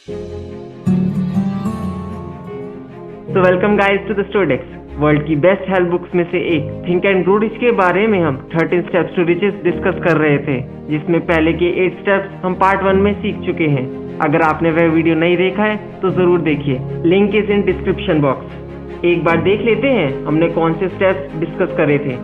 तो welcome guys to the स्टोडेक्स, world की बेस्ट हेल्थ बुक्स में से एक थिंक एंड ग्रो रिच के बारे में हम 13 स्टेप्स टू रिचेस डिस्कस कर रहे थे, जिसमें पहले के 8 स्टेप्स हम पार्ट 1 में सीख चुके हैं। अगर आपने वह वीडियो नहीं देखा है तो जरूर देखिए, link is in description box. एक बार देख लेते हैं हमने कौन से स्टेप्स डिस्कस करे थे।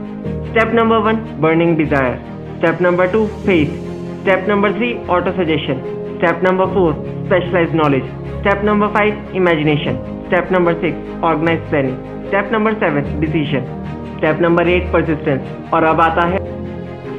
Step number 1 burning desire, step number 2 faith, step number 3 auto suggestion, step number 4 specialised knowledge, step number 5 imagination, step number 6 organise planning, step number 7 decision, step number 8 persistence और अब आता है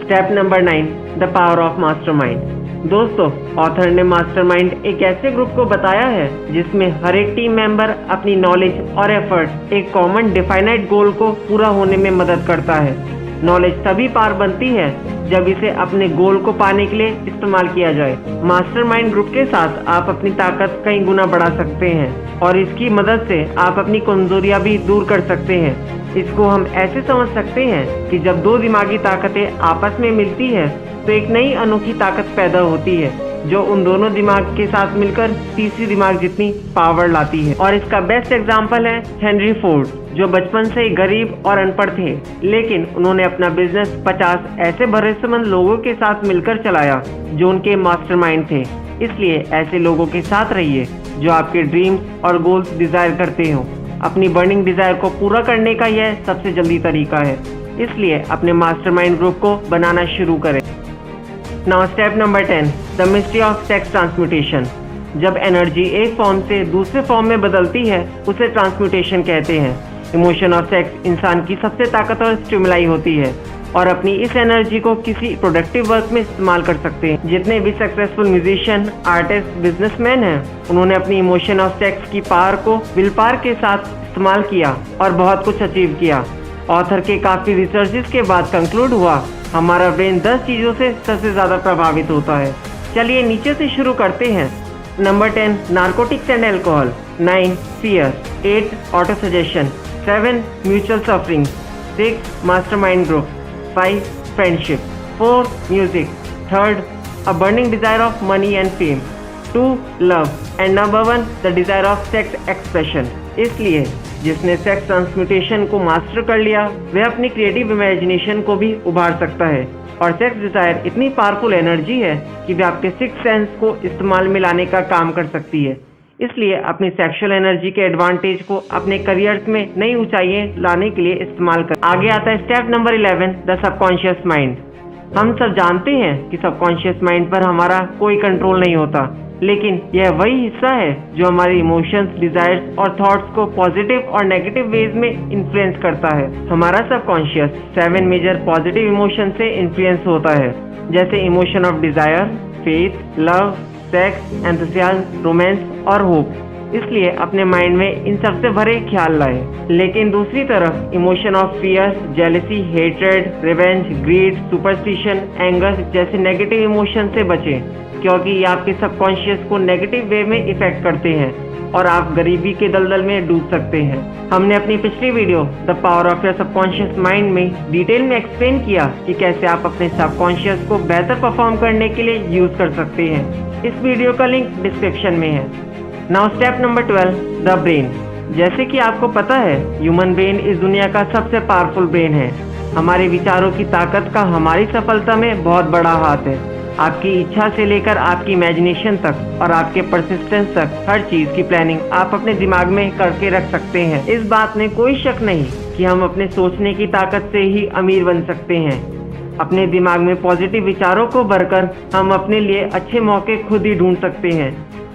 step number 9 the power of mastermind. दोस्तों, author ने mastermind एक ऐसे group को बताया है जिसमें हर एक टीम मेंबर अपनी नॉलेज और एफर्ट एक कॉमन डिफाइनाइट गोल को पूरा होने में मदद करता है। नॉलेज तभी पार बनती है जब इसे अपने गोल को पाने के लिए इस्तेमाल किया जाए। मास्टरमाइंड ग्रुप के साथ आप अपनी ताकत कई गुना बढ़ा सकते हैं और इसकी मदद से आप अपनी कमजोरियां भी दूर कर सकते हैं। इसको हम ऐसे समझ सकते हैं कि जब दो दिमागी ताकतें आपस में मिलती है तो एक नई अनोखी ताकत पैदा होती है जो उन दोनों दिमाग के साथ मिलकर तीसरी दिमाग जितनी पावर लाती है। और इसका बेस्ट एग्जाम्पल है हेनरी फोर्ड, जो बचपन से ही गरीब और अनपढ़ थे, लेकिन उन्होंने अपना बिजनेस 50 ऐसे भरोसेमंद लोगों के साथ मिलकर चलाया जो उनके मास्टरमाइंड थे। इसलिए ऐसे लोगों के साथ रहिए जो आपके ड्रीम्स और गोल्स डिजायर करते हो। अपनी बर्निंग डिजायर को पूरा करने का यह सबसे जल्दी तरीका है, इसलिए अपने मास्टरमाइंड ग्रुप को बनाना शुरू करें। Now step number 10 the mystery of sex transmutation. जब एनर्जी एक फॉर्म से दूसरे फॉर्म में बदलती है उसे ट्रांसम्यूटेशन कहते हैं। इमोशन ऑफ सेक्स इंसान की सबसे ताकतवर स्टिमुलाई होती है और अपनी इस एनर्जी को किसी प्रोडक्टिव वर्क में इस्तेमाल कर सकते हैं। जितने भी सक्सेसफुल म्यूजिशियन, आर्टिस्ट, बिजनेसमैन हैं, उन्होंने अपनी इमोशन ऑफ सेक्स की पावर को विल पावर के साथ इस्तेमाल किया और बहुत कुछ अचीव किया। ऑथर के काफ़ी रिसर्चेस के बाद कंक्लूड हुआ हमारा ब्रेन 10 चीज़ों से सबसे ज़्यादा प्रभावित होता है। चलिए नीचे से शुरू करते हैं। Number 10 narcotics and alcohol, 9 fear, 8 auto suggestion, 7 mutual suffering, 6 mastermind group, 5 friendship, 4 music, 3 a burning desire of money and fame, 2 love and number 1 the desire of sex expression. इसलिए जिसने सेक्स ट्रांसम्यूटेशन को मास्टर कर लिया वह अपनी creative imagination को भी उभार सकता है। और सेक्स डिजायर इतनी पावरफुल एनर्जी है कि वह आपके 6 सेंस को इस्तेमाल में लाने का काम कर सकती है। इसलिए अपनी सेक्सुअल एनर्जी के एडवांटेज को अपने करियर में नई ऊंचाइयां लाने के लिए इस्तेमाल कर। आगे आता है step number 11 the subconscious mind. हम सब जानते हैं कि सबकॉन्शियस माइंड पर हमारा कोई कंट्रोल नहीं होता, लेकिन यह वही हिस्सा है जो हमारे इमोशंस, डिजायर्स और थॉट्स को पॉजिटिव और नेगेटिव वेज में इन्फ्लुएंस करता है। हमारा सबकॉन्शियस 7 मेजर पॉजिटिव इमोशन से इन्फ्लुएंस होता है, जैसे emotion of desire, faith, love, sex, enthusiasm, romance और होप। इसलिए अपने माइंड में इन सबसे भरे ख्याल लाए। लेकिन दूसरी तरफ emotion of fear, jealousy, hatred, revenge, greed, superstition, anger जैसे नेगेटिव इमोशन से बचें, क्योंकि ये आपके सबकॉन्शियस को नेगेटिव वे में इफेक्ट करते हैं और आप गरीबी के दलदल में डूब सकते हैं। हमने अपनी पिछली video the power of your subconscious mind में डिटेल में एक्सप्लेन किया कि कैसे आप अपने सबकॉन्शियस को बेहतर परफॉर्म करने के लिए यूज कर सकते हैं। इस वीडियो का लिंक डिस्क्रिप्शन में है। Now step number 12 the brain. जैसे कि आपको पता है, ह्यूमन ब्रेन इस दुनिया का सबसे पावरफुल ब्रेन है। हमारे विचारों की ताकत का हमारी सफलता में बहुत बड़ा हाथ है। आपकी इच्छा से लेकर आपकी इमेजिनेशन तक और आपके परसिस्टेंस तक हर चीज की प्लानिंग आप अपने दिमाग में करके रख सकते हैं। इस बात में कोई शक नहीं कि हम अपने सोचने की ताकत से ही अमीर बन सकते हैं। अपने दिमाग में पॉजिटिव विचारों को भरकर हम अपने लिए अच्छे मौके खुद ही ढूंढ सकते हैं।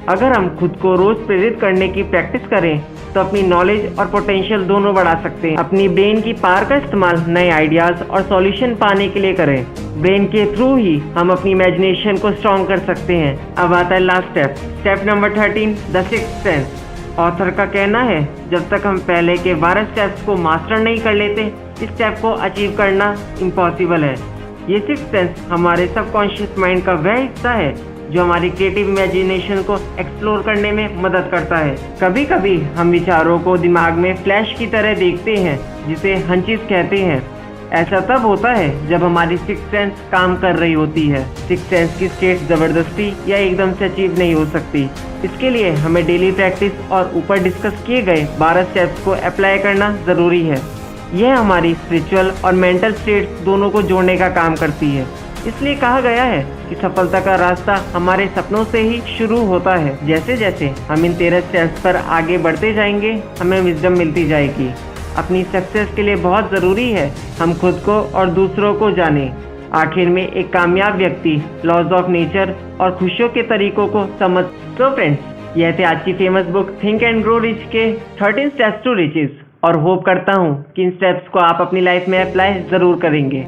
अगर हम खुद को रोज प्रेरित करने की प्रैक्टिस करें तो अपनी नॉलेज और पोटेंशियल दोनों बढ़ा सकते हैं। अपनी ब्रेन की पावर का इस्तेमाल नए आइडियाज और सॉल्यूशन पाने के लिए करें। ब्रेन के थ्रू ही हम अपनी इमेजिनेशन को स्ट्रॉन्ग कर सकते हैं। अब आता है last step, step number 13 the sixth sense. Author का कहना है जब तक हम पहले के 12 स्टेप्स को मास्टर नहीं कर लेते, इस स्टेप को अचीव करना इम्पॉसिबल है। ये सिक्स्थ सेंस हमारे सबकॉन्शियस माइंड का वह हिस्सा है जो हमारी क्रिएटिव इमेजिनेशन को एक्सप्लोर करने में मदद करता है। कभी कभी हम विचारों को दिमाग में फ्लैश की तरह देखते हैं, जिसे हंचिस कहते हैं। ऐसा तब होता है जब हमारी सिक्स सेंस काम कर रही होती है। सिक्स सेंस की स्टेट जबरदस्ती या एकदम से अचीव नहीं हो सकती। इसके लिए हमें डेली प्रैक्टिस और ऊपर डिस्कस किए गए 12 स्टेप्स को अप्लाई करना ज़रूरी है। यह हमारी स्पिरिचुअल और मेंटल स्टेट्स दोनों को जोड़ने का काम करती है। इसलिए कहा गया है कि सफलता का रास्ता हमारे सपनों से ही शुरू होता है। जैसे जैसे हम इन 13 स्टेप्स पर आगे बढ़ते जाएंगे, हमें विजडम मिलती जाएगी। अपनी सक्सेस के लिए बहुत ज़रूरी है हम खुद को और दूसरों को जानें। आखिर में एक कामयाब व्यक्ति लॉज ऑफ नेचर और खुशियों के तरीकों को समझ। तो फ्रेंड्स, यह थे आज की famous book think and grow rich के 13 स्टेप्स टू रिचेस, और होप करता हूँ कि इन स्टेप्स को आप अपनी लाइफ में अप्लाई ज़रूर करेंगे।